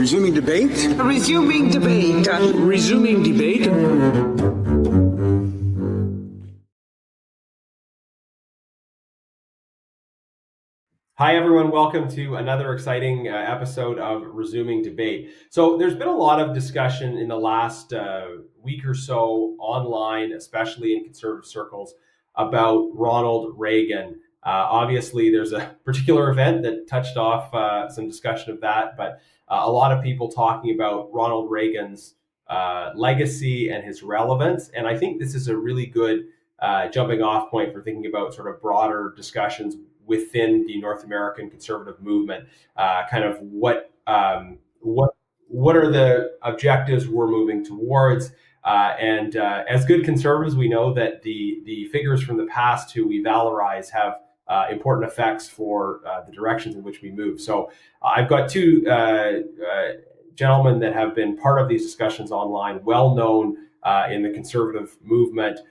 Resuming debate? Resuming debate. Resuming debate. Hi, everyone. Welcome to another exciting episode of Resuming Debate. So there's been a lot of discussion in the last week or so online, especially in conservative circles, about Ronald Reagan. Obviously, there's a particular event that touched off some discussion of that, but a lot of people talking about Ronald Reagan's legacy and his relevance. And I think this is a really good jumping off point for thinking about sort of broader discussions within the North American conservative movement, kind of what are the objectives we're moving towards, and as good conservatives, we know that the figures from the past who we valorize have important effects for the directions in which we move. So I've got two gentlemen that have been part of these discussions online, well known in the conservative movement.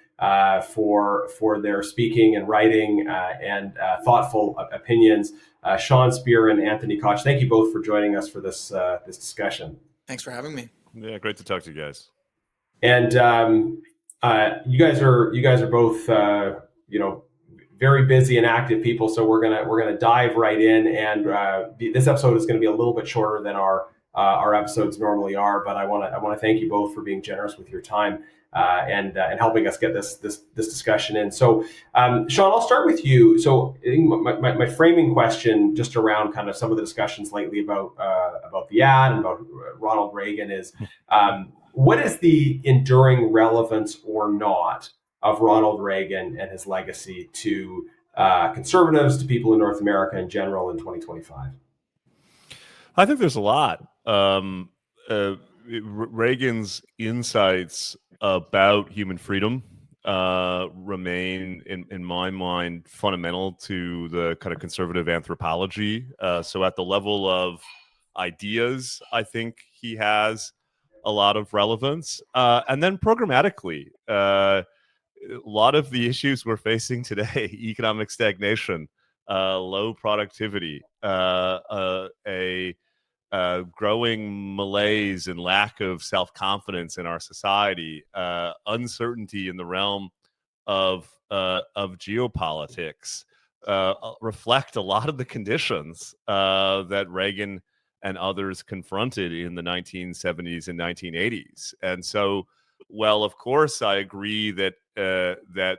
For their speaking and writing and thoughtful opinions, Sean Speer and Anthony Koch. Thank you both for joining us for this discussion. Thanks for having me. Yeah, great to talk to you guys. And you guys are both very busy and active people, so we're gonna dive right in. And this episode is going to be a little bit shorter than our episodes normally are, but I want to thank you both for being generous with your time. And helping us get this discussion in. So, Sean, I'll start with you. So, I think my framing question, just around kind of some of the discussions lately about the ad and about Ronald Reagan, is what is the enduring relevance or not of Ronald Reagan and his legacy to conservatives, to people in North America in general in 2025? I think there's a lot. Reagan's insights about human freedom remain, in my mind, fundamental to the kind of conservative anthropology. So at the level of ideas, I think he has a lot of relevance. And then programmatically, a lot of the issues we're facing today, economic stagnation, low productivity, growing malaise and lack of self-confidence in our society, uncertainty in the realm of geopolitics, reflect a lot of the conditions that Reagan and others confronted in the 1970s and 1980s. And so, well, of course, I agree that the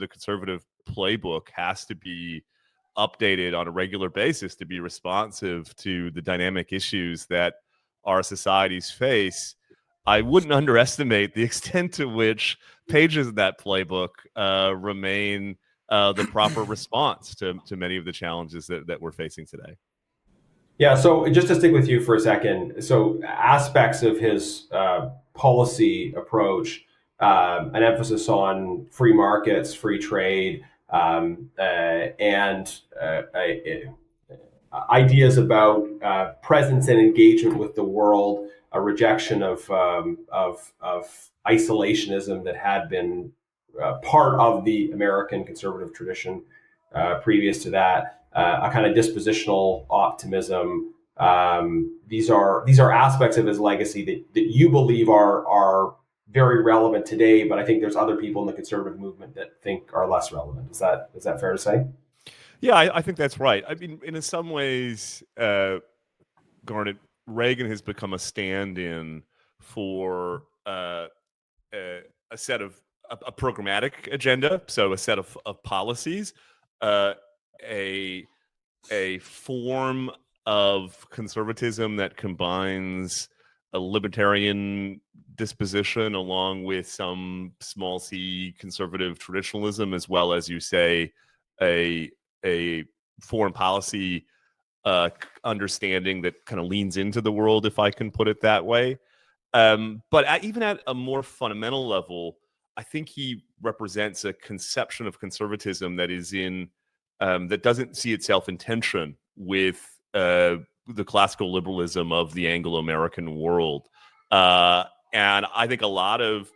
conservative playbook has to be updated on a regular basis to be responsive to the dynamic issues that our societies face. I wouldn't underestimate the extent to which pages of that playbook remain the proper response to many of the challenges that we're facing today. Yeah, so just to stick with you for a second, so aspects of his policy approach, an emphasis on free markets, free trade, and ideas about presence and engagement with the world, a rejection of isolationism that had been part of the American conservative tradition previous to that, a kind of dispositional optimism. These are aspects of his legacy that you believe are very relevant today, but I think there's other people in the conservative movement that think are less relevant. Is that fair to say? Yeah, I think that's right. I mean, in some ways, Garnet, Reagan has become a stand-in for a set of a programmatic agenda, so a set of policies, a form of conservatism that combines a libertarian disposition along with some small c conservative traditionalism, as well as, you say, a foreign policy understanding that kind of leans into the world, if I can put it that way. But even at a more fundamental level, I think he represents a conception of conservatism that is that doesn't see itself in tension with the classical liberalism of the Anglo-American world. And I think a lot of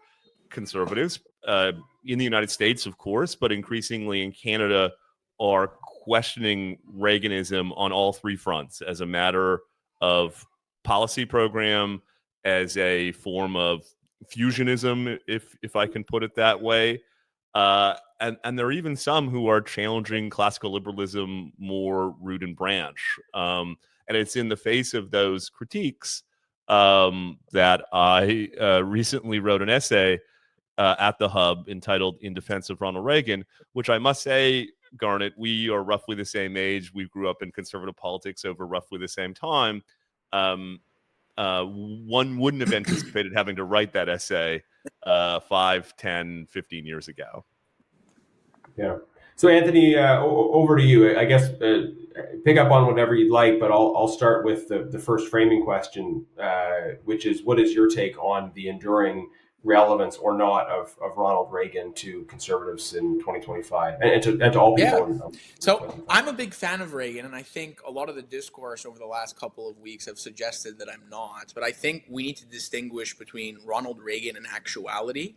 conservatives in the United States, of course, but increasingly in Canada, are questioning Reaganism on all three fronts as a matter of policy program as a form of fusionism, if I can put it that way. And there are even some who are challenging classical liberalism more root and branch. And it's in the face of those critiques that I recently wrote an essay at the Hub entitled "In Defense of Ronald Reagan," which I must say, Garnet, we are roughly the same age. We grew up in conservative politics over roughly the same time. One wouldn't have anticipated having to write that essay 5, 10, 15 years ago. Yeah. So Anthony, over to you. I guess pick up on whatever you'd like, but I'll start with the first framing question, which is, what is your take on the enduring relevance or not of Ronald Reagan to conservatives in 2025 and to all people? Yeah. So I'm a big fan of Reagan, and I think a lot of the discourse over the last couple of weeks have suggested that I'm not. But I think we need to distinguish between Ronald Reagan and actuality,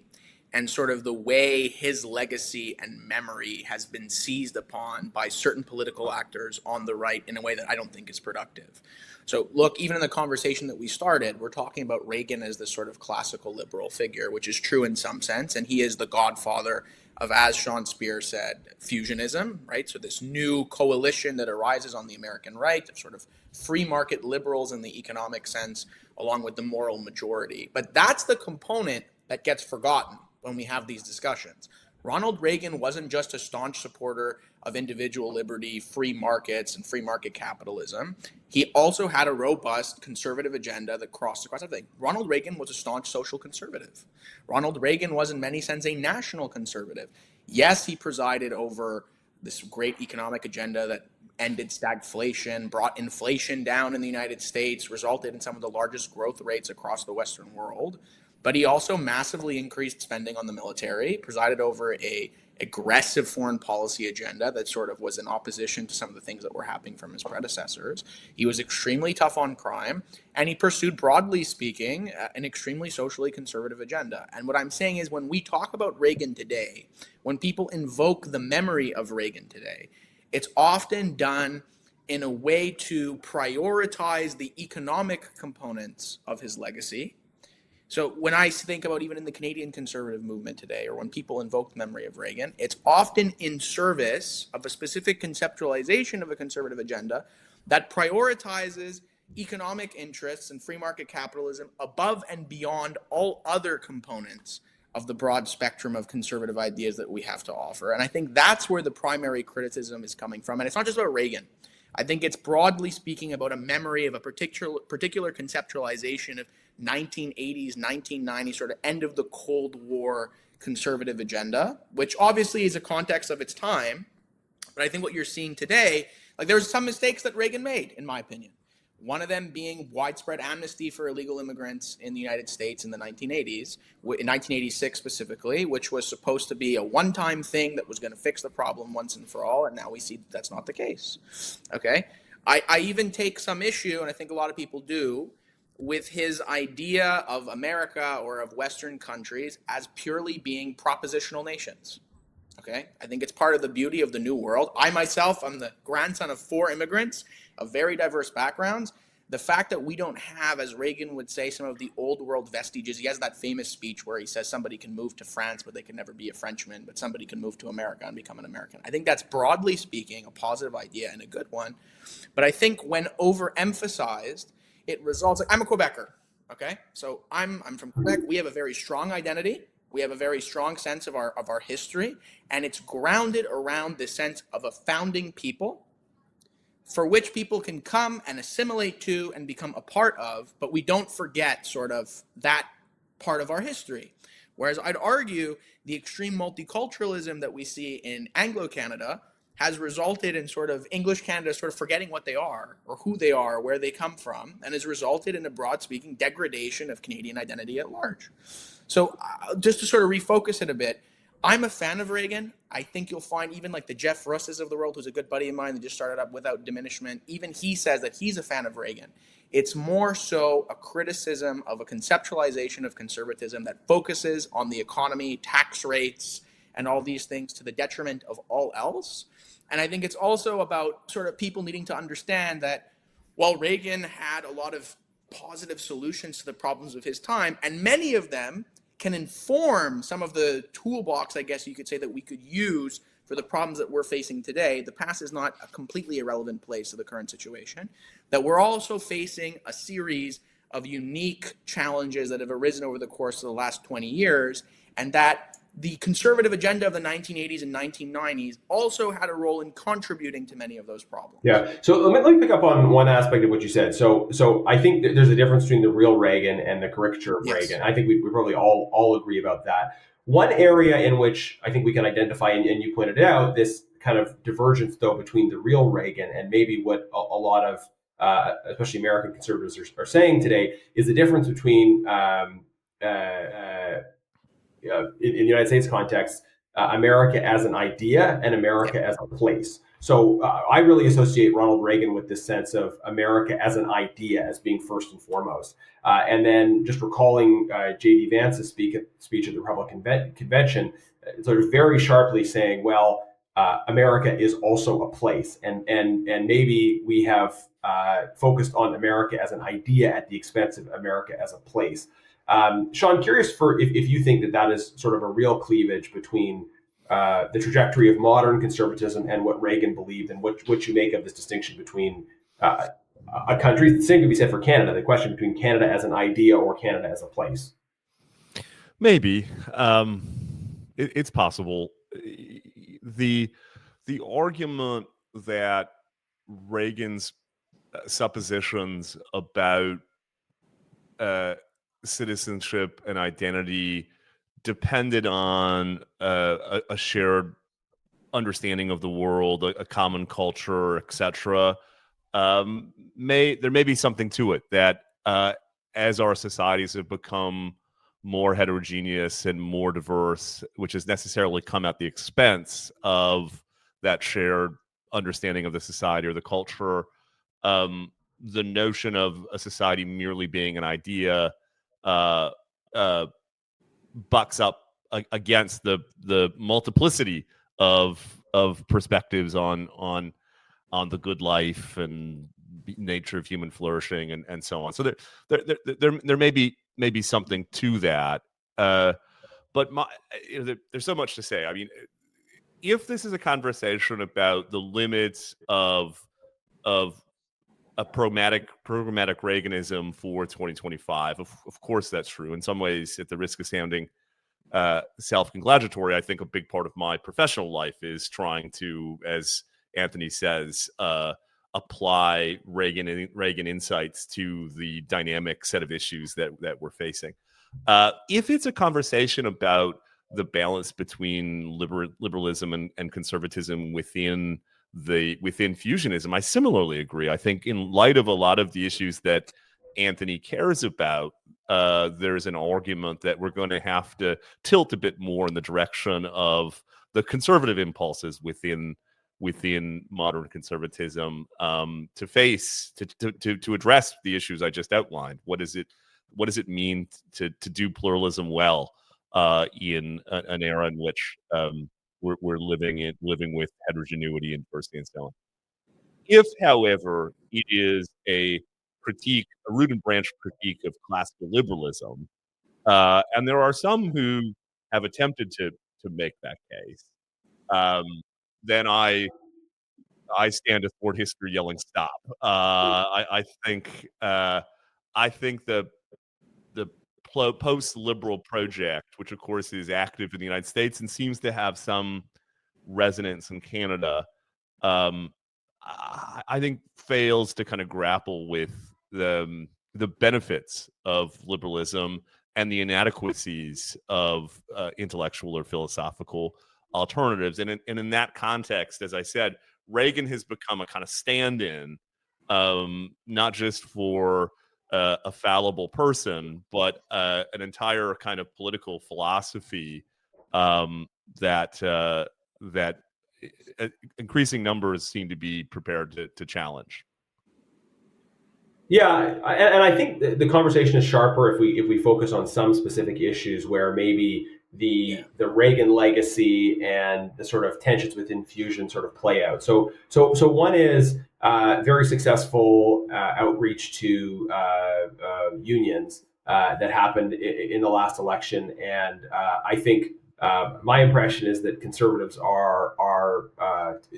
and sort of the way his legacy and memory has been seized upon by certain political actors on the right in a way that I don't think is productive. So look, even in the conversation that we started, we're talking about Reagan as this sort of classical liberal figure, which is true in some sense, and he is the godfather of, as Sean Speer said, fusionism, right? So this new coalition that arises on the American right of sort of free market liberals in the economic sense, along with the moral majority. But that's the component that gets forgotten when we have these discussions. Ronald Reagan wasn't just a staunch supporter of individual liberty, free markets, and free market capitalism. He also had a robust conservative agenda that crossed across everything. Ronald Reagan was a staunch social conservative. Ronald Reagan was, in many sense, a national conservative. Yes, he presided over this great economic agenda that ended stagflation, brought inflation down in the United States, resulted in some of the largest growth rates across the Western world. But he also massively increased spending on the military, presided over a aggressive foreign policy agenda that sort of was in opposition to some of the things that were happening from his predecessors. He was extremely tough on crime, and he pursued, broadly speaking, an extremely socially conservative agenda. And what I'm saying is, when we talk about Reagan today, when people invoke the memory of Reagan today, it's often done in a way to prioritize the economic components of his legacy. So when I think about even in the Canadian conservative movement today, or when people invoke the memory of Reagan, it's often in service of a specific conceptualization of a conservative agenda that prioritizes economic interests and free market capitalism above and beyond all other components of the broad spectrum of conservative ideas that we have to offer. And I think that's where the primary criticism is coming from. And it's not just about Reagan. I think it's, broadly speaking, about a memory of a particular conceptualization of 1980s, 1990s, sort of end of the Cold War conservative agenda, which obviously is a context of its time. But I think what you're seeing today, like, there's some mistakes that Reagan made, in my opinion. One of them being widespread amnesty for illegal immigrants in the United States in the 1980s, in 1986 specifically, which was supposed to be a one-time thing that was going to fix the problem once and for all, and now we see that's not the case. Okay? I even take some issue, and I think a lot of people do, with his idea of America or of Western countries as purely being propositional nations. Okay, I think it's part of the beauty of the New World. I myself, I'm the grandson of 4 immigrants of very diverse backgrounds. The fact that we don't have, as Reagan would say, some of the old world vestiges. He has that famous speech where he says somebody can move to France, but they can never be a Frenchman, but somebody can move to America and become an American. I think that's, broadly speaking, a positive idea and a good one. But I think when overemphasized, it results, like, I'm a Quebecer, okay? So I'm from Quebec. We have a very strong identity. We have a very strong sense of our history, and it's grounded around the sense of a founding people for which people can come and assimilate to and become a part of, but we don't forget sort of that part of our history. Whereas I'd argue the extreme multiculturalism that we see in Anglo-Canada has resulted in sort of English Canada sort of forgetting what they are or who they are, where they come from, and has resulted in a broad speaking degradation of Canadian identity at large. So just to sort of refocus it a bit, I'm a fan of Reagan. I think you'll find even like the Jeff Russes of the world, who's a good buddy of mine that just started up Without Diminishment, even he says that he's a fan of Reagan. It's more so a criticism of a conceptualization of conservatism that focuses on the economy, tax rates, and all these things to the detriment of all else. And I think it's also about sort of people needing to understand that while Reagan had a lot of positive solutions to the problems of his time, and many of them can inform some of the toolbox, I guess you could say, that we could use for the problems that we're facing today. The past is not a completely irrelevant place to the current situation. That we're also facing a series of unique challenges that have arisen over the course of the last 20 years, and that the conservative agenda of the 1980s and 1990s also had a role in contributing to many of those problems. Yeah. So let me pick up on one aspect of what you said. So I think that there's a difference between the real Reagan and the caricature of Reagan. I think we probably all agree about that. One area in which I think we can identify, and you pointed out, this kind of divergence, though, between the real Reagan and maybe what a lot of, especially American conservatives are saying today, is the difference between, in the United States context, America as an idea and America as a place. So I really associate Ronald Reagan with this sense of America as an idea as being first and foremost. And then just recalling J.D. Vance's speech at the Republican convention, sort of very sharply saying, well, America is also a place. And maybe we have focused on America as an idea at the expense of America as a place. Sean, curious if you think that is sort of a real cleavage between the trajectory of modern conservatism and what Reagan believed, and what you make of this distinction between a country. The same could be said for Canada, the question between Canada as an idea or Canada as a place. Maybe. It's possible. The argument that Reagan's suppositions about citizenship and identity depended on a shared understanding of the world, a common culture, etc. There may be something to it, that as our societies have become more heterogeneous and more diverse, which has necessarily come at the expense of that shared understanding of the society or the culture, the notion of a society merely being an idea bucks up against the multiplicity of perspectives on the good life and nature of human flourishing and so on. So there may be something to that, but there's so much to say. I mean, if this is a conversation about the limits of a programmatic Reaganism for 2025, of course that's true. In some ways, at the risk of sounding self-congratulatory, I think a big part of my professional life is trying to, as Anthony says, apply Reagan insights to the dynamic set of issues that we're facing. If it's a conversation about the balance between liberalism and conservatism within fusionism, I similarly agree. I think in light of a lot of the issues that Anthony cares about, there's an argument that we're going to have to tilt a bit more in the direction of the conservative impulses within modern conservatism, to address the issues I just outlined. What does it mean to do pluralism well in an era in which we're living with heterogeneity and diversity and so on? If, however, it is a root and branch critique of classical liberalism, and there are some who have attempted to make that case, then I stand athwart history yelling stop. I think the post-liberal project, which of course is active in the United States and seems to have some resonance in Canada, I think fails to kind of grapple with the benefits of liberalism and the inadequacies of intellectual or philosophical alternatives. And in that context, as I said, Reagan has become a kind of stand-in, not just for a fallible person, but an entire kind of political philosophy that increasing numbers seem to be prepared to challenge. Yeah, and I think the conversation is sharper if we focus on some specific issues where maybe the Reagan legacy and the sort of tensions within Fusion sort of play out. So one is very successful outreach to unions that happened in the last election, and I think my impression is that conservatives are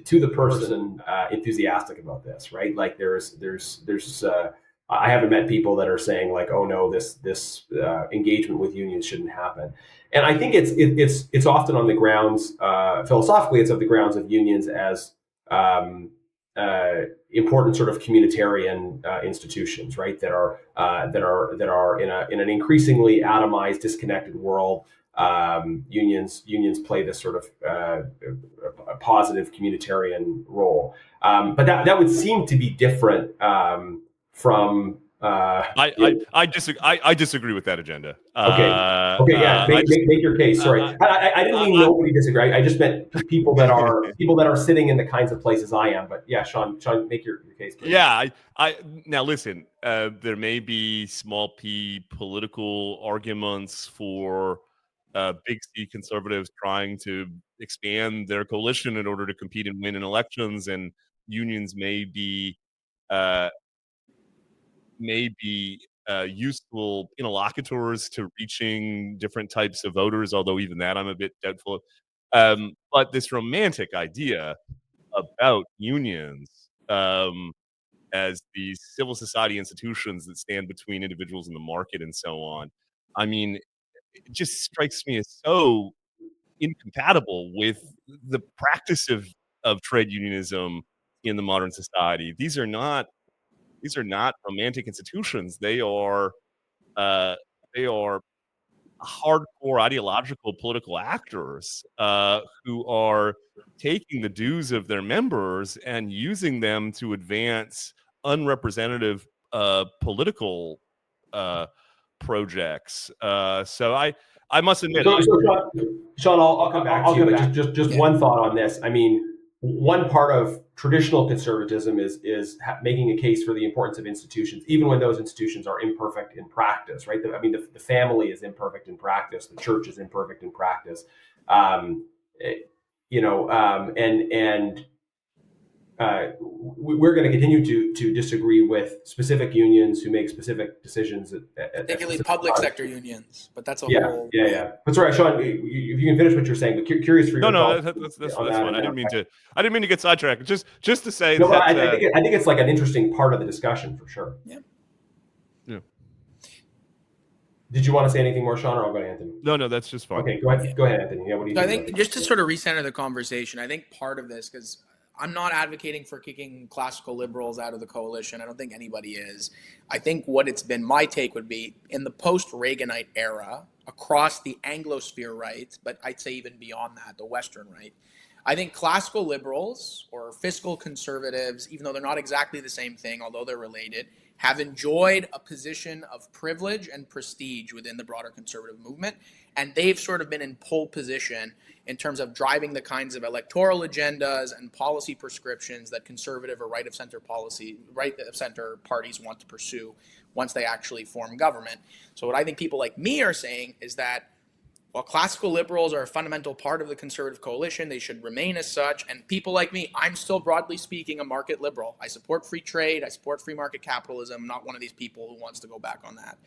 to the person enthusiastic about this, right? Like there's I haven't met people that are saying like, oh no, this engagement with unions shouldn't happen. And I think it's often on the grounds, philosophically, it's of the grounds of unions as important sort of communitarian institutions, right? That are in an increasingly atomized, disconnected world. Unions play this sort of a positive communitarian role, but that would seem to be different from. I disagree with that agenda. Okay, yeah. Make your case. Sorry, I didn't mean nobody disagree. I just meant people that are sitting in the kinds of places I am. But yeah, Sean, make your case. Please. Yeah, I now listen. There may be small p political arguments for big C conservatives trying to expand their coalition in order to compete and win in elections, and unions may be useful interlocutors to reaching different types of voters, although even that I'm a bit doubtful of. But this romantic idea about unions as these civil society institutions that stand between individuals and the market and so on, I mean, it just strikes me as so incompatible with the practice of trade unionism in the modern society. These are not romantic institutions. They are hardcore ideological political actors who are taking the dues of their members and using them to advance unrepresentative political projects. So I must admit. So Sean, I'll come back to you, but just one thought on this. I mean, one part of traditional conservatism is making a case for the importance of institutions, even when those institutions are imperfect in practice, right? I mean, the family is imperfect in practice, the church is imperfect in practice, we're going to continue to disagree with specific unions who make specific decisions, particularly public sector unions. But that's a whole. Yeah. But sorry, Sean, if you can finish what you're saying, but curious for your thoughts. That's fine. I didn't mean to get sidetracked. Just to say that I think it's like an interesting part of the discussion for sure. Yeah. Did you want to say anything more, Sean, or I'll go to Anthony? No, that's just fine. Okay, go ahead, Anthony. Yeah, what do you think? I think just to sort of recenter the conversation, I think part of this, because I'm not advocating for kicking classical liberals out of the coalition. I don't think anybody is. I think what it's been, my take would be, in the post-Reaganite era, across the Anglosphere right, but I'd say even beyond that, the Western right, I think classical liberals or fiscal conservatives, even though they're not exactly the same thing, although they're related, have enjoyed a position of privilege and prestige within the broader conservative movement. And they've sort of been in pole position in terms of driving the kinds of electoral agendas and policy prescriptions that conservative or right of center parties want to pursue once they actually form government. So what I think people like me are saying is that while classical liberals are a fundamental part of the conservative coalition, they should remain as such. And people like me, I'm still broadly speaking a market liberal. I support free trade. I support free market capitalism. I'm not one of these people who wants to go back on that.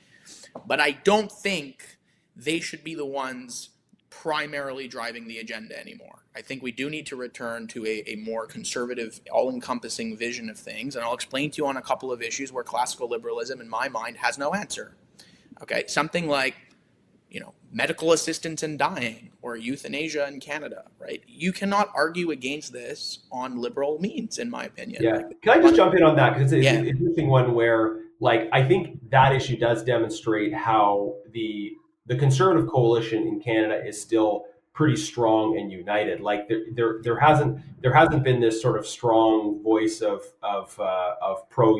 But I don't think they should be the ones primarily driving the agenda anymore. I think we do need to return to a more conservative, all-encompassing vision of things. And I'll explain to you on a couple of issues where classical liberalism, in my mind, has no answer. Okay, something like, medical assistance in dying or euthanasia in Canada, right? You cannot argue against this on liberal means, in my opinion. Yeah. Can I just jump in on that? Because it's an interesting one where, I think that issue does demonstrate how the conservative coalition in Canada is still pretty strong and united. Like there hasn't been this sort of strong voice of pro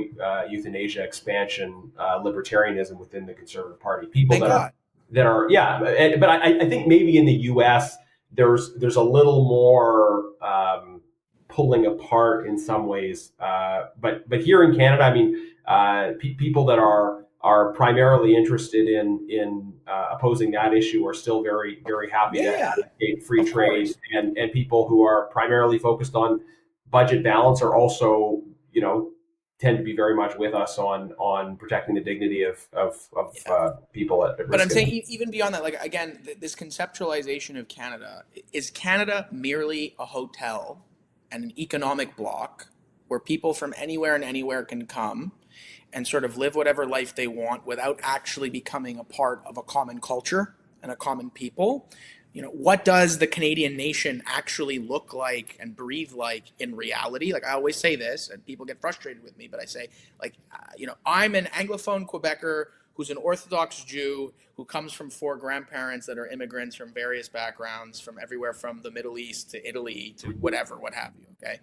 euthanasia expansion libertarianism within the Conservative Party. People that are but I think maybe in the U.S. there's a little more pulling apart in some ways. But here in Canada, I mean, people that are are primarily interested in opposing that issue are still very, very happy to Yeah, advocate free of trade, course. and people who are primarily focused on budget balance are also, tend to be very much with us on protecting the dignity of people at But I'm risk. saying even beyond that, like again, this conceptualization of Canada, is Canada merely a hotel and an economic block where people from anywhere and anywhere can come and sort of live whatever life they want without actually becoming a part of a common culture and a common people? What does the Canadian nation actually look like and breathe like in reality? Like I always say this, and people get frustrated with me, but I say, like, I'm an Anglophone Quebecer who's an Orthodox Jew who comes from four grandparents that are immigrants from various backgrounds, from everywhere from the Middle East to Italy to whatever, what have you. Okay.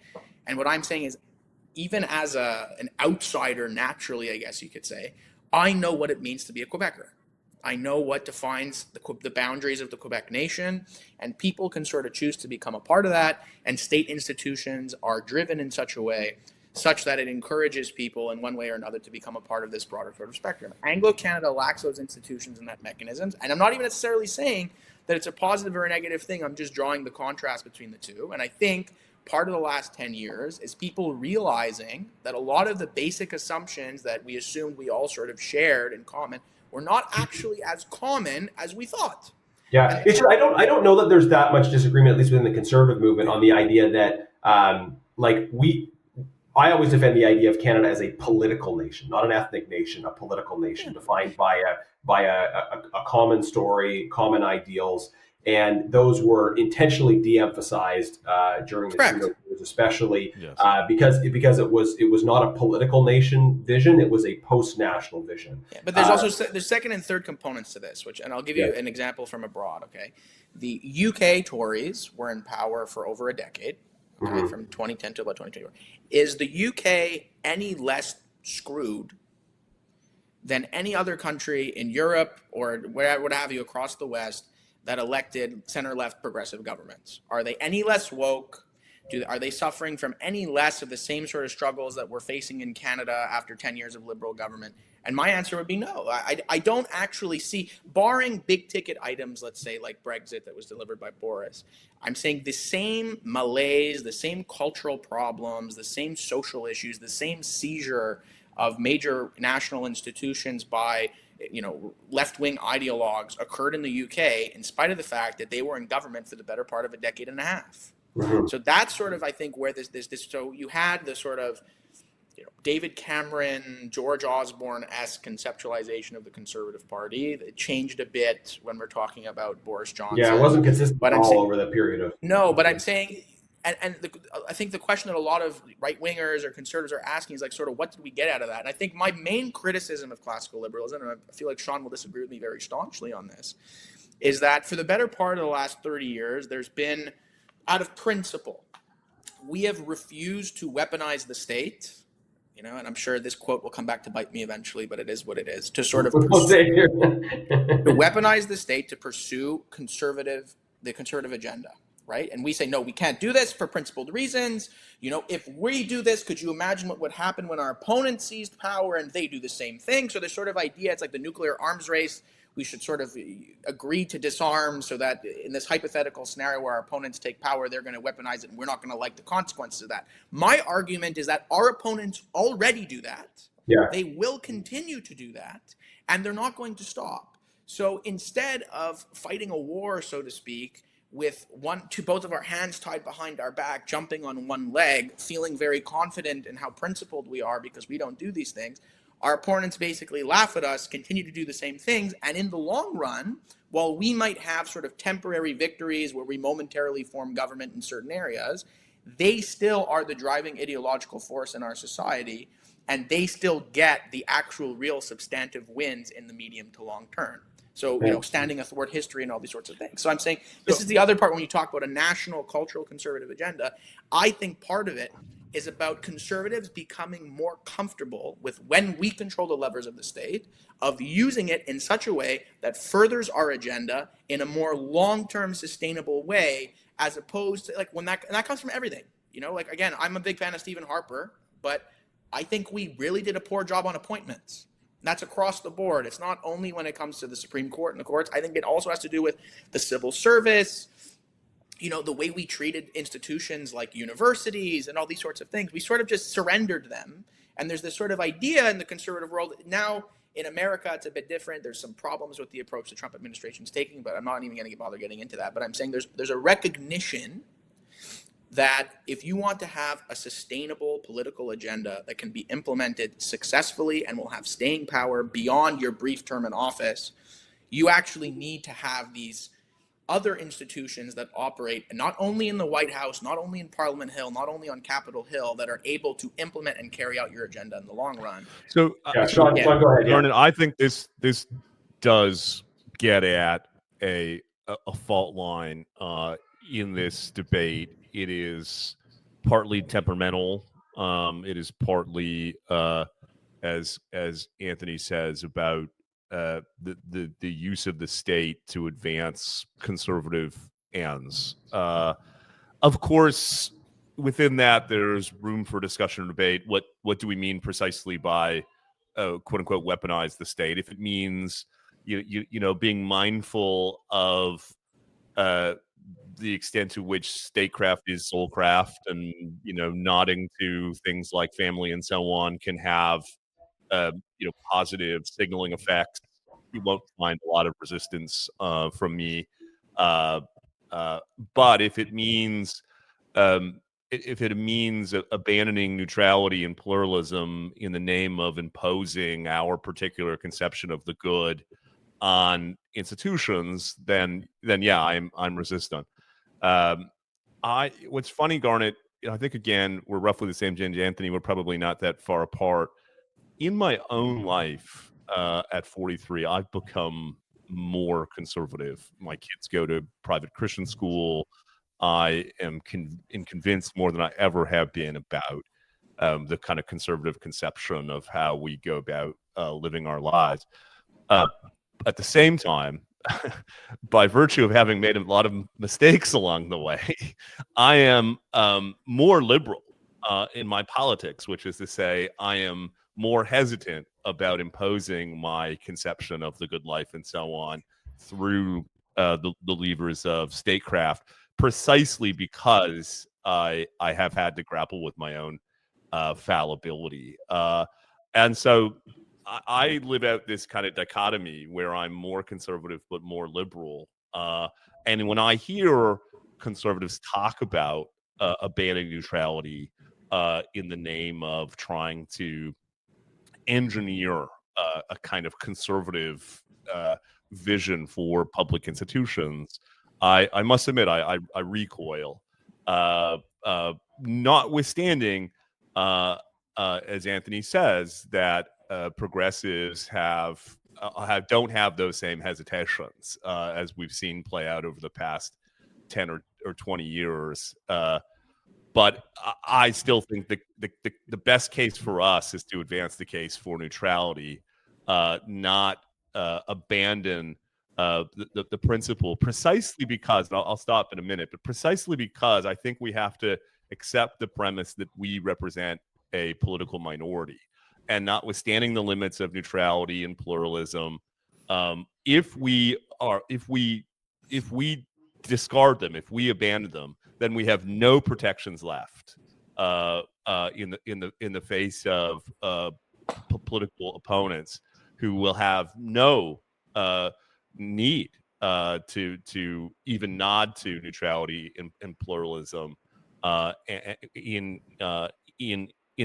And what I'm saying is, even as an outsider, naturally, I guess you could say, I know what it means to be a Quebecer. I know what defines the boundaries of the Quebec nation, and people can sort of choose to become a part of that. And state institutions are driven in such a way such that it encourages people in one way or another to become a part of this broader sort of spectrum. Anglo Canada lacks those institutions and that mechanisms. And I'm not even necessarily saying that it's a positive or a negative thing. I'm just drawing the contrast between the two. And I think part of the last 10 years is people realizing that a lot of the basic assumptions that we assumed we all sort of shared in common were not actually as common as we thought. Yeah, And it's just, I don't know that there's that much disagreement, at least within the conservative movement, on the idea that I always defend the idea of Canada as a political nation, not an ethnic nation, a political nation defined by a common story, common ideals, and those were intentionally de-emphasized during the correct. Trudeau years, especially Yes. because it was not a political nation vision; it was a post-national vision. Yeah, but there's also there's second and third components to this, and I'll give you Yeah. an example from abroad. Okay, the UK Tories were in power for over a decade. Okay, Mhm. from 2010 to about 2024. Is the UK any less screwed than any other country in Europe or whatever, what have you, across the West that elected center-left progressive governments? Are they any less woke? Are they suffering from any less of the same sort of struggles that we're facing in Canada after 10 years of liberal government? And my answer would be no. I don't actually see, barring big ticket items, let's say like Brexit that was delivered by Boris, I'm saying the same malaise, the same cultural problems, the same social issues, the same seizure of major national institutions by left-wing ideologues occurred in the UK, in spite of the fact that they were in government for the better part of a decade and a half. Mhm. So that's sort of, I think, where this so you had the sort of David Cameron, George Osborne-esque conceptualization of the Conservative Party. It changed a bit when we're talking about Boris Yeah, it Johnson. wasn't consistent But at I'm all saying over that period of. no, but I'm saying, I think the question that a lot of right wingers or conservatives are asking is like, sort of, what did we get out of that? And I think my main criticism of classical liberalism, and I feel like Sean will disagree with me very staunchly on this, is that for the better part of the last 30 years, there's been, out of principle, we have refused to weaponize the state. And I'm sure this quote will come back to bite me eventually, but it is what it is. To sort of We'll say here. to weaponize the state to pursue the conservative agenda, right? And we say, no, we can't do this for principled reasons. If we do this, could you imagine what would happen when our opponents seized power and they do the same thing? So this sort of idea, it's like the nuclear arms race. We should sort of agree to disarm so that in this hypothetical scenario where our opponents take power, they're going to weaponize it and we're not going to like the consequences of that. My argument is that our opponents already do that. Yeah. They will continue to do that, and they're not going to stop. So instead of fighting a war, so to speak, with both of our hands tied behind our back, jumping on one leg, feeling very confident in how principled we are because we don't do these things, our opponents basically laugh at us, continue to do the same things, and in the long run, while we might have sort of temporary victories where we momentarily form government in certain areas, they still are the driving ideological force in our society, and they still get the actual real substantive wins in the medium to long term. So, standing athwart history and all these sorts of things. So I'm saying this is the other part when you talk about a national cultural conservative agenda. I think part of it is about conservatives becoming more comfortable with, when we control the levers of the state, of using it in such a way that furthers our agenda in a more long-term sustainable way, as opposed to like and that comes from everything. Like, again, I'm a big fan of Stephen Harper, but I think we really did a poor job on appointments. That's across the board. It's not only when it comes to the Supreme Court and the courts. I think it also has to do with the civil service, the way we treated institutions like universities and all these sorts of things. We sort of just surrendered them. And there's this sort of idea in the conservative world. Now, in America, it's a bit different. There's some problems with the approach the Trump administration is taking, but I'm not even going to bother getting into that. But I'm saying there's a recognition that if you want to have a sustainable political agenda that can be implemented successfully and will have staying power beyond your brief term in office, you actually need to have these other institutions that operate not only in the White House, not only in Parliament Hill, not only on Capitol Hill, that are able to implement and carry out your agenda in the long run. So, Sean, go ahead. Vernon, I think this does get at a fault line in this debate. It is partly temperamental. It is partly, as Anthony says, about the use of the state to advance conservative ends. Of course, within that, there's room for discussion and debate. What do we mean precisely by quote unquote weaponize the state? If it means being mindful of the extent to which statecraft is soulcraft, and nodding to things like family and so on can have positive signaling effects, you won't find a lot of resistance from me. But if it means abandoning neutrality and pluralism in the name of imposing our particular conception of the good on institutions, then yeah, I'm resistant. What's funny, Garnet, I think again we're roughly the same age, Anthony. We're probably not that far apart. In my own life, at 43, I've become more conservative. My kids go to private Christian school. I am convinced more than I ever have been about the kind of conservative conception of how we go about living our lives. At the same time, by virtue of having made a lot of mistakes along the way, I am more liberal in my politics, which is to say I am more hesitant about imposing my conception of the good life and so on through the levers of statecraft, precisely because I have had to grapple with my own fallibility. And so I live out this kind of dichotomy where I'm more conservative but more liberal. And when I hear conservatives talk about abandoning neutrality in the name of trying to engineer a kind of conservative vision for public institutions, I must admit I recoil. Notwithstanding, as Anthony says, that progressives don't have those same hesitations as we've seen play out over the past 10 or 20 years. But I still think the best case for us is to advance the case for neutrality, not abandon the principle, precisely because, and I'll stop in a minute, but precisely because I think we have to accept the premise that we represent a political minority. And notwithstanding the limits of neutrality and pluralism, if we discard them, if we abandon them, then we have no protections left in the face of political opponents who will have no need to even nod to neutrality and pluralism in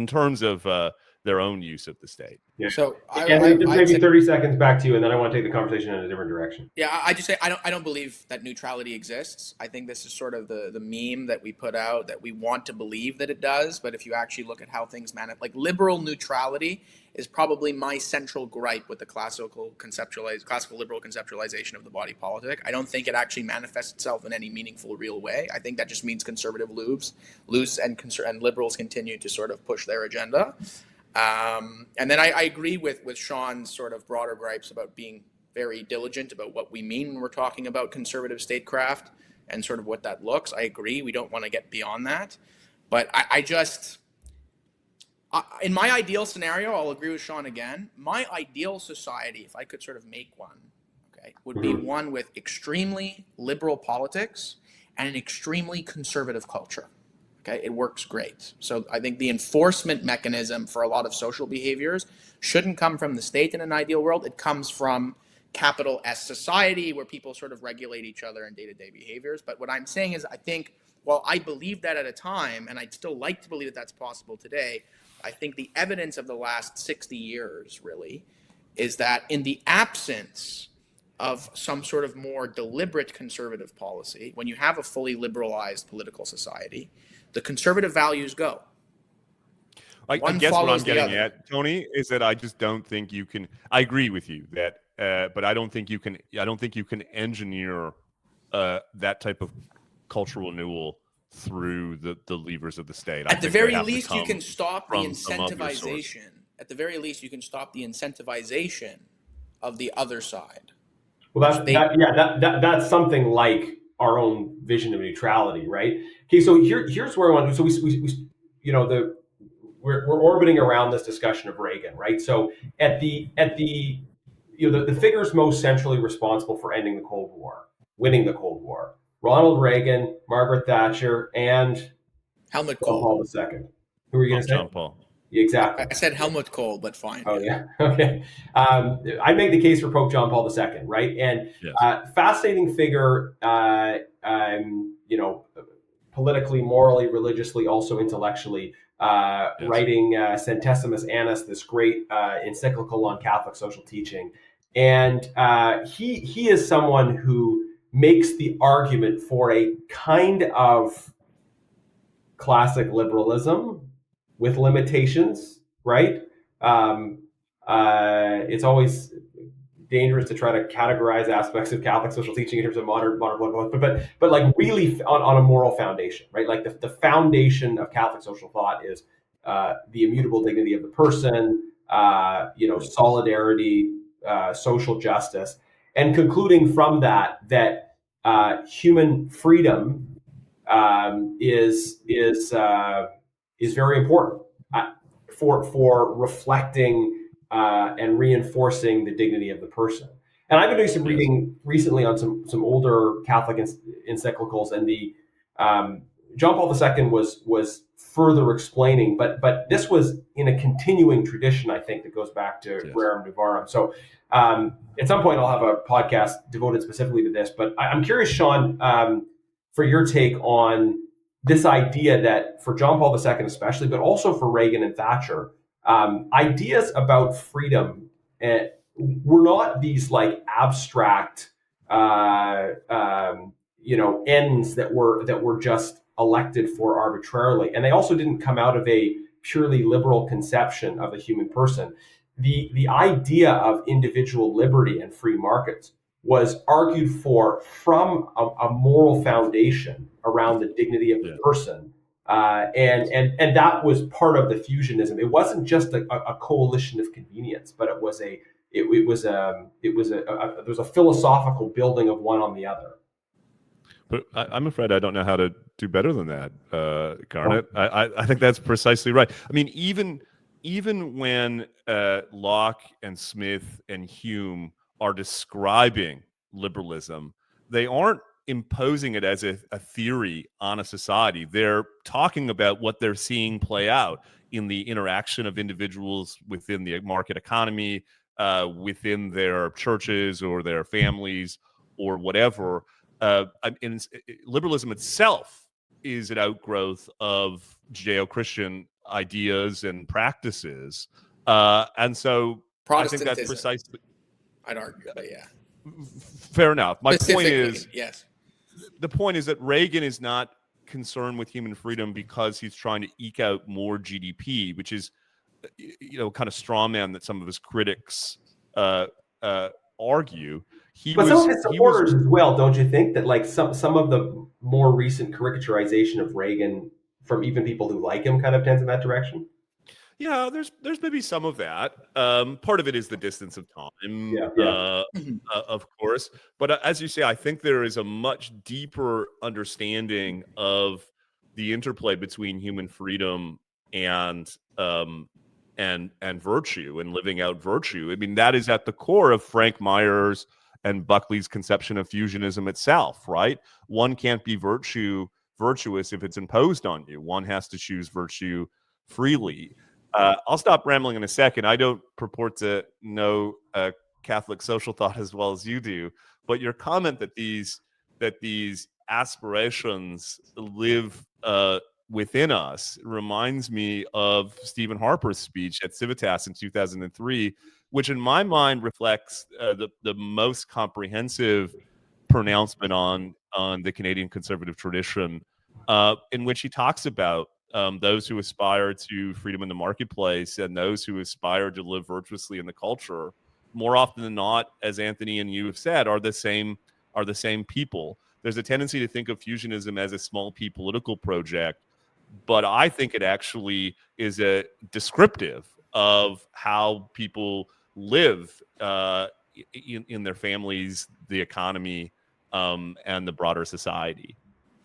terms of their own use of the state. Yeah. So maybe 30 seconds back to you, and then I want to take the conversation in a different direction. Yeah, I just say I don't believe that neutrality exists. I think this is sort of the meme that we put out, that we want to believe that it does, but if you actually look at how things manifest, like liberal neutrality is probably my central gripe with the classical liberal conceptualization of the body politic. I don't think it actually manifests itself in any meaningful, real way. I think that just means conservative loose and liberals continue to sort of push their agenda. And then I agree with Sean's sort of broader gripes about being very diligent about what we mean when we're talking about conservative statecraft and sort of what that looks. I agree. We don't want to get beyond that. But In my ideal scenario, I'll agree with Sean again. My ideal society, if I could sort of make one, okay, would be one with extremely liberal politics and an extremely conservative culture. Okay, it works great. So I think the enforcement mechanism for a lot of social behaviors shouldn't come from the state in an ideal world. It comes from capital S society where people sort of regulate each other in day-to-day behaviors. But what I'm saying is I think while I believed that at a time, and I'd still like to believe that that's possible today, I think the evidence of the last 60 years really is that in the absence of some sort of more deliberate conservative policy, when you have a fully liberalized political society, the conservative values go. I One guess what I'm follows the getting other. at, Tony, is that I just don't think you can. I agree with you that, but I don't think you can. I don't think you can engineer that type of cultural renewal through the levers of the state. At the very least, you can stop the incentivization. At the very least, you can stop the incentivization of the other side. Well, that's something like our own vision of neutrality, right? Okay, so here's where I want. So we you know the we're orbiting around this discussion of Reagan, right? So at the the figures most centrally responsible for ending the Cold War, winning the Cold War: Ronald Reagan, Margaret Thatcher, and Helmut John Kohl. Paul II. Who were you going to say? John Paul. Exactly. I said Helmut Kohl, but fine. Oh yeah. Okay. I make the case for Pope John Paul II, right? And Yes. Fascinating figure. Politically, morally, religiously, also intellectually. Yes. Writing Centesimus Annus, this great encyclical on Catholic social teaching, and he is someone who makes the argument for a kind of classic liberalism with limitations, right? It's always dangerous to try to categorize aspects of Catholic social teaching in terms of modern but like really on a moral foundation, right? Like the foundation of Catholic social thought is the immutable dignity of the person, solidarity, social justice, and concluding from that human freedom is very important for reflecting and reinforcing the dignity of the person. And I've been doing some reading recently on some older Catholic encyclicals, and the John Paul II was further explaining, but this was in a continuing tradition, I think, that goes back to Rerum Novarum. So at some point I'll have a podcast devoted specifically to this, but I'm curious, Sean, for your take on this idea that for John Paul II especially, but also for Reagan and Thatcher, ideas about freedom were not these like abstract, ends that were just elected for arbitrarily, and they also didn't come out of a purely liberal conception of a human person. The idea of individual liberty and free markets was argued for from a moral foundation around the dignity of the person. And that was part of the fusionism. It wasn't just a coalition of convenience, but there was a philosophical building of one on the other. But I'm afraid I don't know how to do better than that, Garnet. I think that's precisely right. I mean, even when Locke and Smith and Hume are describing liberalism, they aren't imposing it as a theory on a society. They're talking about what they're seeing play out in the interaction of individuals within the market economy, within their churches or their families or whatever. Liberalism itself is an outgrowth of Judeo-Christian ideas and practices. And so I think that's precisely... I'd argue, but yeah. Fair enough. My point is, yes. The point is that Reagan is not concerned with human freedom because he's trying to eke out more GDP, which is, kind of straw man that some of his critics argue. But some of his supporters as well, don't you think? That like some of the more recent caricaturization of Reagan from even people who like him kind of tends in that direction? Yeah, there's maybe some of that. Part of it is the distance of time, of course. But as you say, I think there is a much deeper understanding of the interplay between human freedom and and virtue and living out virtue. I mean, that is at the core of Frank Myers and Buckley's conception of fusionism itself, right? One can't be virtuous if it's imposed on you. One has to choose virtue freely. I'll stop rambling in a second. I don't purport to know Catholic social thought as well as you do, but your comment that these aspirations live within us reminds me of Stephen Harper's speech at Civitas in 2003, which in my mind reflects the most comprehensive pronouncement on the Canadian conservative tradition, in which he talks about those who aspire to freedom in the marketplace and those who aspire to live virtuously in the culture, more often than not, as Anthony and you have said, are the same people. There's a tendency to think of fusionism as a small p political project, but I think it actually is a descriptive of how people live in their families, the economy, and the broader society.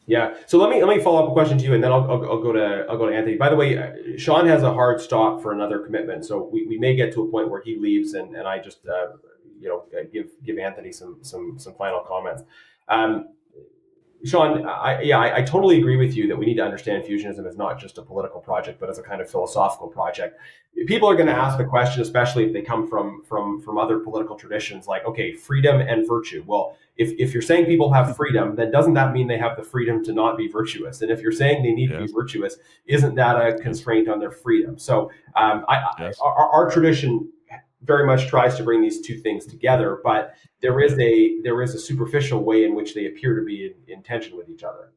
Yeah. So let me follow up a question to you, and then I'll go to Anthony. By the way, Sean has a hard stop for another commitment, so we may get to a point where he leaves, and I just give Anthony some final comments. Sean, I totally agree with you that we need to understand fusionism as not just a political project, but as a kind of philosophical project. People are going to ask the question, especially if they come from other political traditions, like, okay, freedom and virtue. Well, if you're saying people have freedom, then doesn't that mean they have the freedom to not be virtuous? And if you're saying they need to be virtuous, isn't that a constraint on their freedom? So our tradition very much tries to bring these two things together, but there is a superficial way in which they appear to be in tension with each other.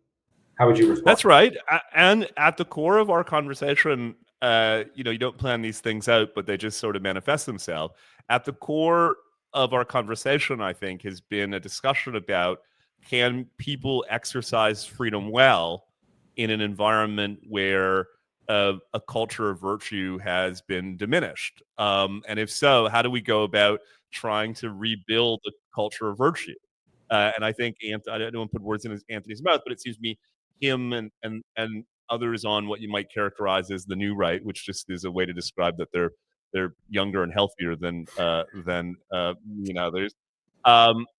How would you respond? That's right. And at the core of our conversation, you don't plan these things out, but they just sort of manifest themselves. At the core of our conversation, I think, has been a discussion about, can people exercise freedom well in an environment where a culture of virtue has been diminished? And if so, how do we go about trying to rebuild the culture of virtue? And I think I don't want to put words in Anthony's mouth, but it seems to me him and others on what you might characterize as the new right, which just is a way to describe that they're younger and healthier than others,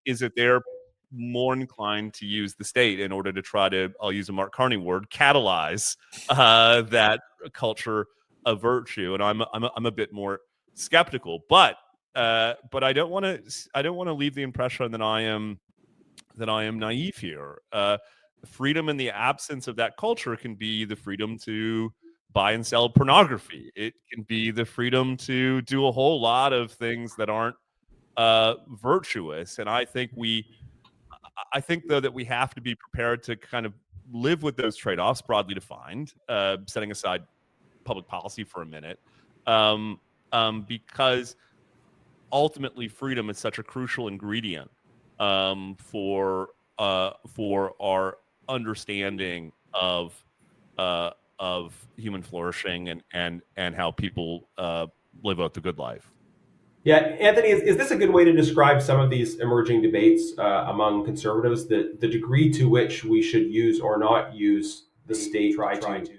is that they're more inclined to use the state in order to try to, I'll use a Mark Carney word, catalyze that culture of virtue. And I'm a bit more skeptical, but I don't want to leave the impression that I am naive here. Freedom in the absence of that culture can be the freedom to buy and sell pornography. It can be the freedom to do a whole lot of things that aren't virtuous. And I think though that we have to be prepared to kind of live with those trade-offs, broadly defined, setting aside public policy for a minute, because ultimately freedom is such a crucial ingredient for our understanding of human flourishing and how people live out the good life. Yeah, Anthony, is this a good way to describe some of these emerging debates among conservatives? The degree to which we should use or not use the state try to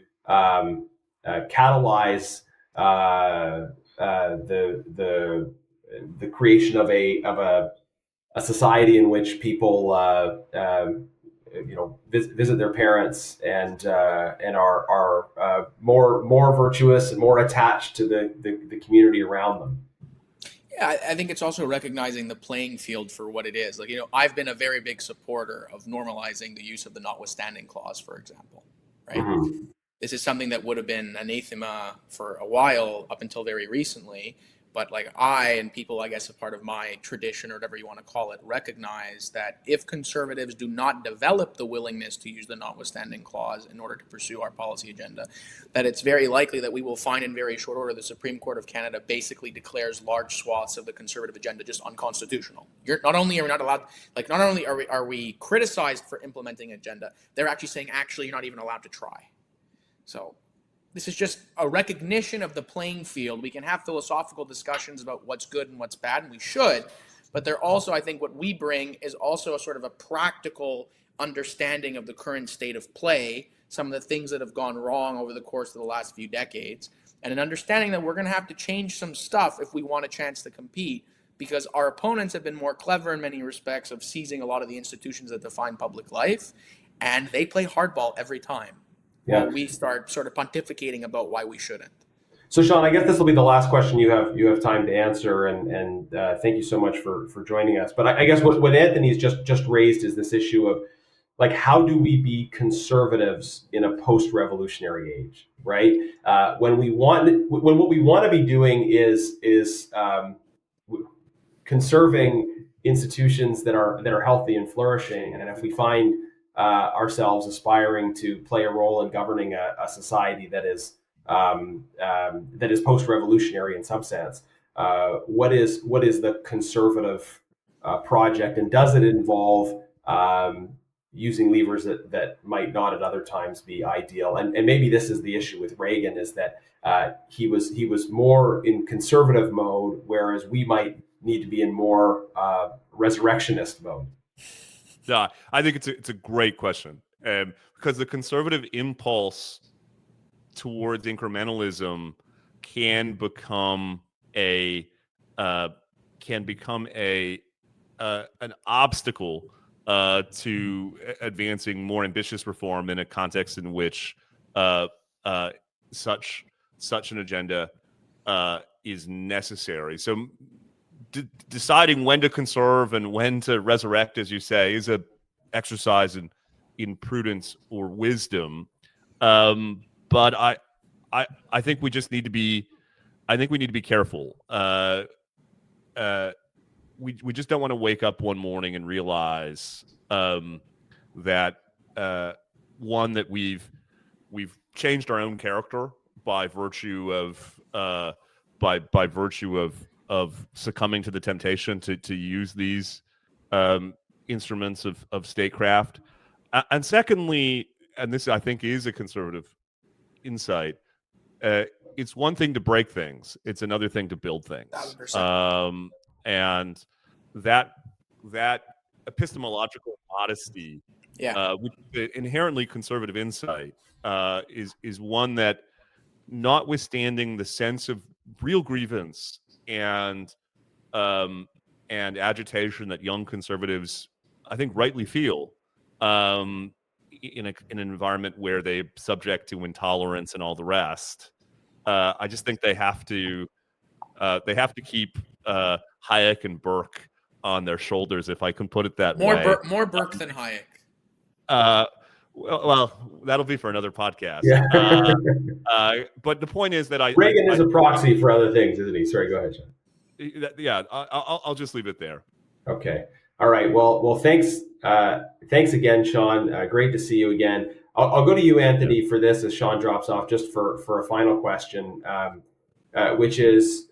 catalyze the creation of a society in which people visit their parents and are more virtuous and more attached to the community around them. Yeah, I think it's also recognizing the playing field for what it is. I've been a very big supporter of normalizing the use of the notwithstanding clause, for example, right? Mm-hmm. This is something that would have been anathema for a while up until very recently. But I and people, I guess, a part of my tradition or whatever you want to call it, recognize that if conservatives do not develop the willingness to use the notwithstanding clause in order to pursue our policy agenda, that it's very likely that we will find in very short order the Supreme Court of Canada basically declares large swaths of the conservative agenda just unconstitutional. Not only are we not allowed, not only are we criticized for implementing agenda, they're actually saying, you're not even allowed to try. So this is just a recognition of the playing field. We can have philosophical discussions about what's good and what's bad, and we should. But they're also, I think, what we bring is also a sort of a practical understanding of the current state of play, some of the things that have gone wrong over the course of the last few decades, and an understanding that we're going to have to change some stuff if we want a chance to compete, because our opponents have been more clever in many respects of seizing a lot of the institutions that define public life, and they play hardball every time. Yeah. While we start sort of pontificating about why we shouldn't. So, Sean, I guess this will be the last question you have time to answer, and thank you so much for joining us. But I guess what Anthony's just raised is this issue of, like, how do we be conservatives in a post-revolutionary age, right? When what we want to be doing is conserving institutions that are healthy and flourishing, and if we find ourselves aspiring to play a role in governing a society that is post-revolutionary in some sense, what is the conservative project, and does it involve using levers that might not at other times be ideal? And maybe this is the issue with Reagan, is that he was more in conservative mode, whereas we might need to be in more resurrectionist mode. Yeah, I think it's a great question, because the conservative impulse towards incrementalism can become an obstacle to advancing more ambitious reform in a context in which such an agenda is necessary. So deciding when to conserve and when to resurrect, as you say, is a exercise in prudence or wisdom. But I think we just need to be. I think we need to be careful. We just don't want to wake up one morning and realize that one, that we've changed our own character by virtue of by virtue of succumbing to the temptation to use these instruments of statecraft, and secondly, and this I think is a conservative insight, it's one thing to break things; it's another thing to build things. 100%. And that epistemological modesty, which is inherently conservative insight, is one that, notwithstanding the sense of real grievance and agitation that young conservatives, I think, rightly feel in an environment where they're subject to intolerance and all the rest, I just think they have to keep Hayek and Burke on their shoulders, if I can put it that way. More Burke than Hayek. Well, that'll be for another podcast. Yeah. But the point is that Reagan is a proxy for other things, isn't he? Sorry, go ahead, Sean. Yeah, I'll just leave it there. Okay. All right. Well, thanks again, Sean. Great to see you again. I'll go to you, Anthony, for this as Sean drops off, just for a final question, which is,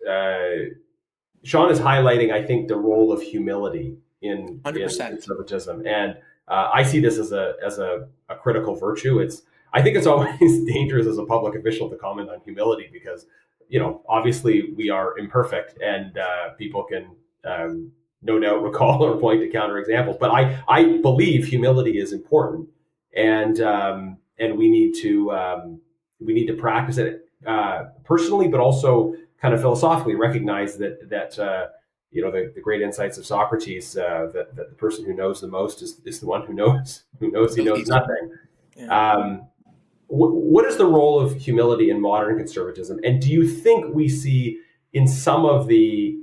Sean is highlighting, I think, the role of humility in 100%. conservatism, and I see this as a critical virtue. I think it's always dangerous as a public official to comment on humility, because obviously we are imperfect, and people can no doubt recall or point to counterexamples. But I believe humility is important, and we need to practice it personally, but also kind of philosophically recognize that the great insights of Socrates, that the person who knows the most is the one who knows he knows nothing. Yeah. What is the role of humility in modern conservatism? And do you think we see in some of the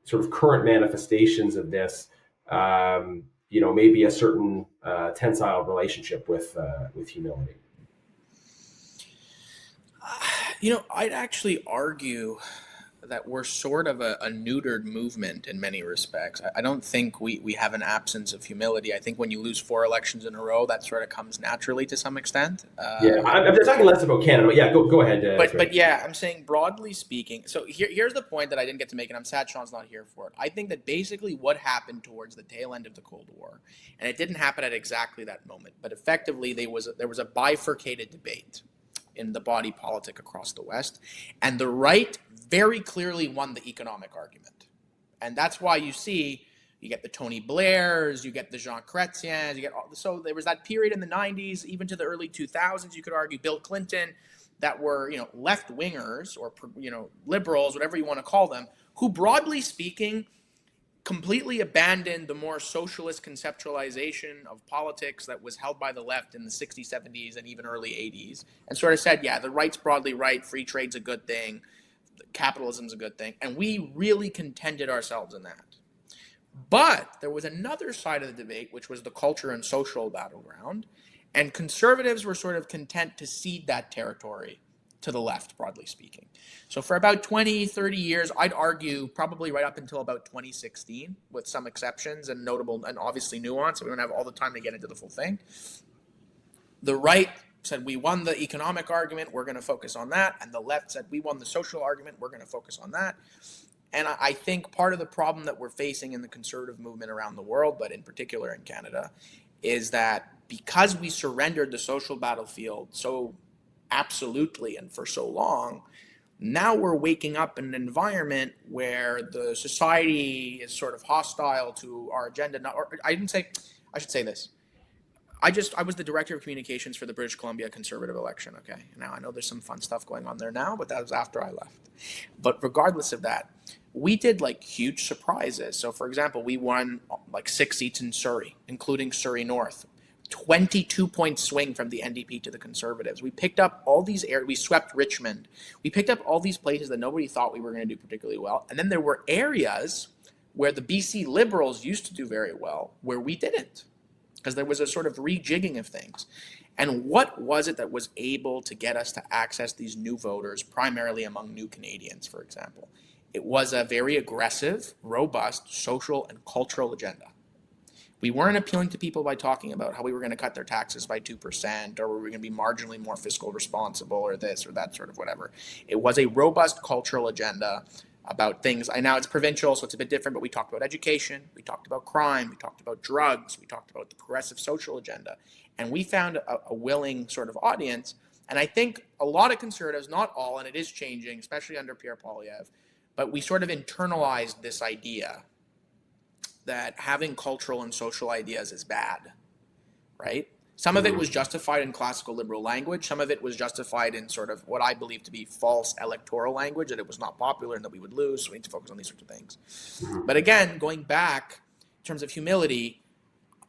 sort of current manifestations of this, maybe a certain tensile relationship with humility? I'd actually argue that we're sort of a neutered movement in many respects. I don't think we have an absence of humility. I think when you lose 4 elections in a row, that sort of comes naturally to some extent. I'm talking less about Canada, but yeah, go ahead. But yeah, I'm saying broadly speaking. So here's the point that I didn't get to make, and I'm sad Sean's not here for it. I think that basically what happened towards the tail end of the Cold War, and it didn't happen at exactly that moment, but effectively there was a bifurcated debate in the body politic across the West, and the right very clearly won the economic argument. And that's why you get the Tony Blairs, you get the Jean Chrétiens, so there was that period in the 90s, even to the early 2000s, you could argue Bill Clinton, that were, left wingers or, liberals, whatever you want to call them, who broadly speaking completely abandoned the more socialist conceptualization of politics that was held by the left in the 60s, 70s, and even early 80s, and sort of said, yeah, the right's broadly right, free trade's a good thing, capitalism's a good thing, and we really contented ourselves in that. But there was another side of the debate, which was the culture and social battleground, and conservatives were sort of content to cede that territory to the left, broadly speaking. So for about 20, 30 years, I'd argue probably right up until about 2016, with some exceptions and notable and obviously nuance. We don't have all the time to get into the full thing. The right said, we won the economic argument, we're going to focus on that. And the left said, we won the social argument, we're going to focus on that. And I think part of the problem that we're facing in the conservative movement around the world, but in particular in Canada, is that because we surrendered the social battlefield so absolutely and for so long, now we're waking up in an environment where the society is sort of hostile to our agenda. I should say this. I was the director of communications for the British Columbia Conservative election. Okay. Now I know there's some fun stuff going on there now, but that was after I left. But regardless of that, we did like huge surprises. So for example, we won like 6 seats in Surrey, including Surrey North. 22-point swing from the NDP to the Conservatives. We picked up all these we swept Richmond. We picked up all these places that nobody thought we were going to do particularly well. And then there were areas where the BC Liberals used to do very well, where we didn't, because there was a sort of rejigging of things. And what was it that was able to get us to access these new voters, primarily among new Canadians, for example? It was a very aggressive, robust social and cultural agenda. We weren't appealing to people by talking about how we were going to cut their taxes by 2%, or we were going to be marginally more fiscal responsible, or this or that sort of whatever. It was a robust cultural agenda about things. I know it's provincial, so it's a bit different, but we talked about education, we talked about crime, we talked about drugs, we talked about the progressive social agenda. And we found a willing sort of audience. And I think a lot of conservatives, not all, and it is changing, especially under Pierre Poilievre, but we sort of internalized this idea that having cultural and social ideas is bad, right? Some of it was justified in classical liberal language. Some of it was justified in sort of what I believe to be false electoral language, that it was not popular and that we would lose, so we need to focus on these sorts of things. But again, going back in terms of humility,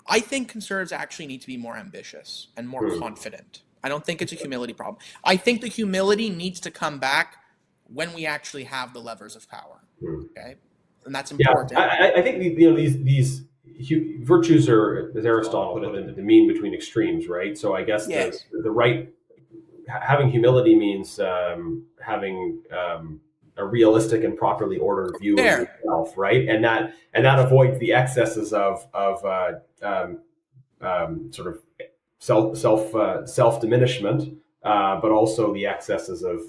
I think conservatives actually need to be more ambitious and more confident. I don't think it's a humility problem. I think the humility needs to come back when we actually have the levers of power, okay? And that's important. Yeah, I think these virtues are, as Aristotle put it, the mean between extremes, right? So I guess the right, having humility means having a realistic and properly ordered view of yourself, right? And that avoids the excesses of sort of self diminishment. But also the excesses of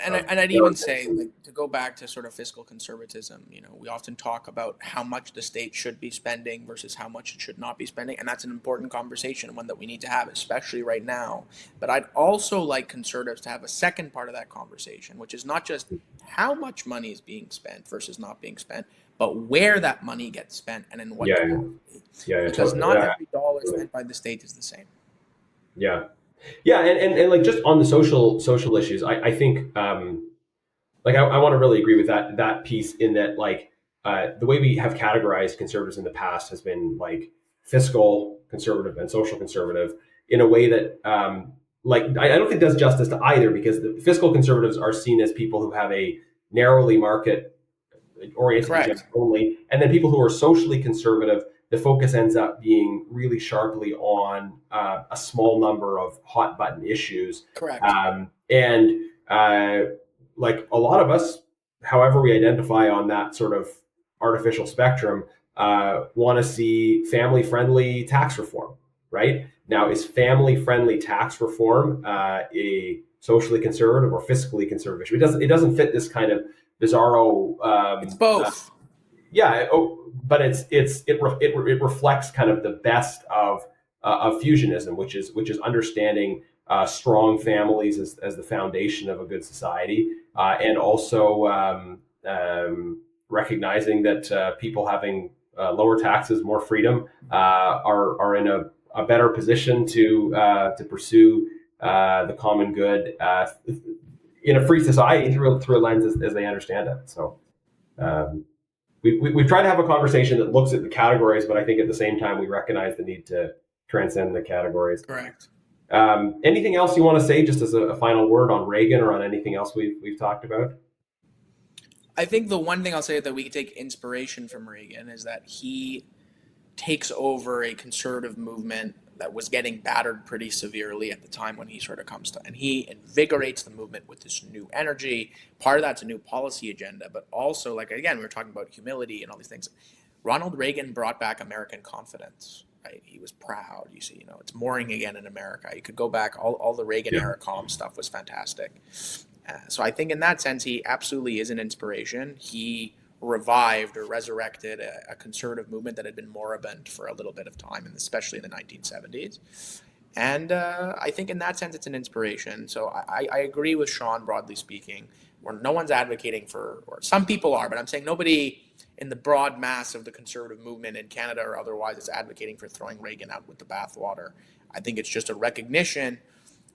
and I'd even say, like, to go back to sort of fiscal conservatism, we often talk about how much the state should be spending versus how much it should not be spending, and that's an important conversation, one that we need to have, especially right now. But I'd also like conservatives to have a second part of that conversation, which is not just how much money is being spent versus not being spent, but where that money gets spent and in what capacity. Because not every dollar spent by the state is the same. Yeah, and like just on the social issues, I think like I want to really agree with that piece, in that like the way we have categorized conservatives in the past has been like fiscal conservative and social conservative in a way that like I don't think does justice to either, because the fiscal conservatives are seen as people who have a narrowly market oriented agenda only, and then people who are socially conservative, the focus ends up being really sharply on a small number of hot button issues. Correct. Like a lot of us, however we identify on that sort of artificial spectrum, want to see family-friendly tax reform, right? Now, is family-friendly tax reform a socially conservative or fiscally conservative issue? It doesn't fit this kind of bizarro. It's both. But it reflects kind of the best of fusionism, which is understanding strong families as the foundation of a good society, and also recognizing that people having lower taxes, more freedom, are in a better position to pursue the common good in a free society through a lens as they understand it. So we've tried to have a conversation that looks at the categories, but I think at the same time we recognize the need to transcend the categories. Correct. Anything else you want to say, just as a final word on Reagan or on anything else we've talked about? I think the one thing I'll say that we can take inspiration from Reagan is that he takes over a conservative movement that was getting battered pretty severely at the time when he sort of comes to, and he invigorates the movement with this new energy. Part of that's a new policy agenda, but also, like, again, we were talking about humility and all these things. Ronald Reagan brought back American confidence, right? He was proud. You see, it's mooring again in America. You could go back, all the Reagan era calm stuff was fantastic. So I think in that sense, he absolutely is an inspiration. He revived or resurrected a conservative movement that had been moribund for a little bit of time, and especially in the 1970s. And I think in that sense, it's an inspiration. So I agree with Sean, broadly speaking, where no one's advocating for, or some people are, but I'm saying nobody in the broad mass of the conservative movement in Canada or otherwise is advocating for throwing Reagan out with the bathwater. I think it's just a recognition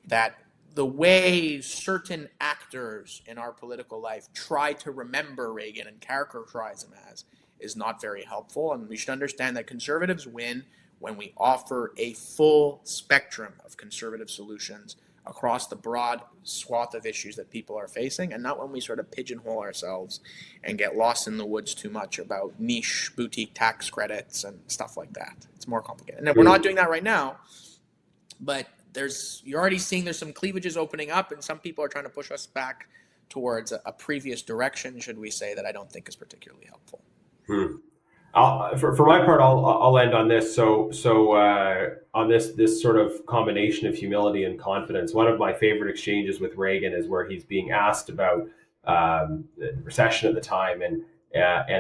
that the way certain actors in our political life try to remember Reagan and characterize him as is not very helpful. And we should understand that conservatives win when we offer a full spectrum of conservative solutions across the broad swath of issues that people are facing, and not when we sort of pigeonhole ourselves and get lost in the woods too much about niche boutique tax credits and stuff like that. It's more complicated. And we're not doing that right now, but you're already seeing there's some cleavages opening up, and some people are trying to push us back towards a previous direction, should we say, that I don't think is particularly helpful. For my part, I'll end on this. So on this sort of combination of humility and confidence, one of my favorite exchanges with Reagan is where he's being asked about the recession at the time, and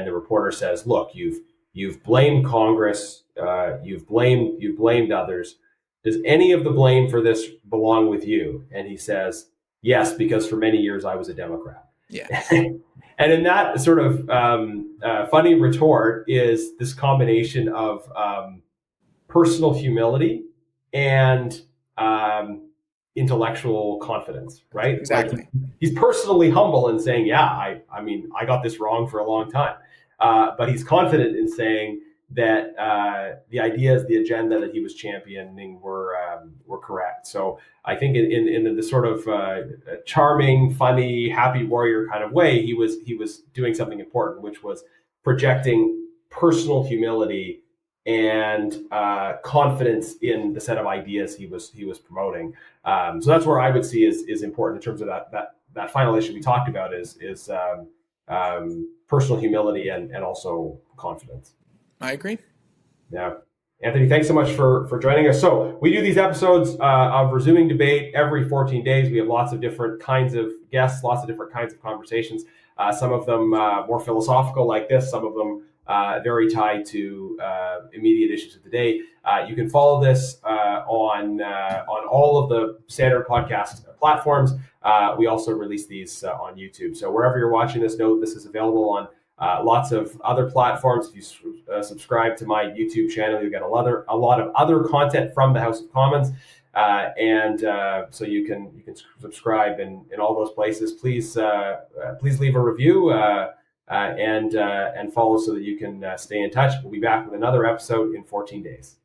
the reporter says, "Look, you've blamed Congress, you've blamed others. Does any of the blame for this belong with you?" And he says, "Yes, because for many years I was a Democrat." Yeah. And in that sort of funny retort is this combination of personal humility and intellectual confidence, right? Exactly. Like he's personally humble in saying, "Yeah, I mean, I got this wrong for a long time," but he's confident in saying that the ideas, the agenda that he was championing were correct. So I think in the sort of charming, funny, happy warrior kind of way, he was doing something important, which was projecting personal humility and confidence in the set of ideas he was promoting. So that's where I would see is important in terms of that final issue we talked about is personal humility and also confidence. I agree. Yeah. Anthony, thanks so much for joining us. So we do these episodes of Resuming Debate every 14 days. We have lots of different kinds of guests, lots of different kinds of conversations. Some of them more philosophical like this, some of them very tied to immediate issues of the day. You can follow this on all of the standard podcast platforms. We also release these on YouTube. So wherever you're watching this, know this is available on lots of other platforms. If you subscribe to my YouTube channel, you get a lot of other content from the House of Commons, and so you can subscribe in all those places. Please leave a review and follow so that you can stay in touch. We'll be back with another episode in 14 days.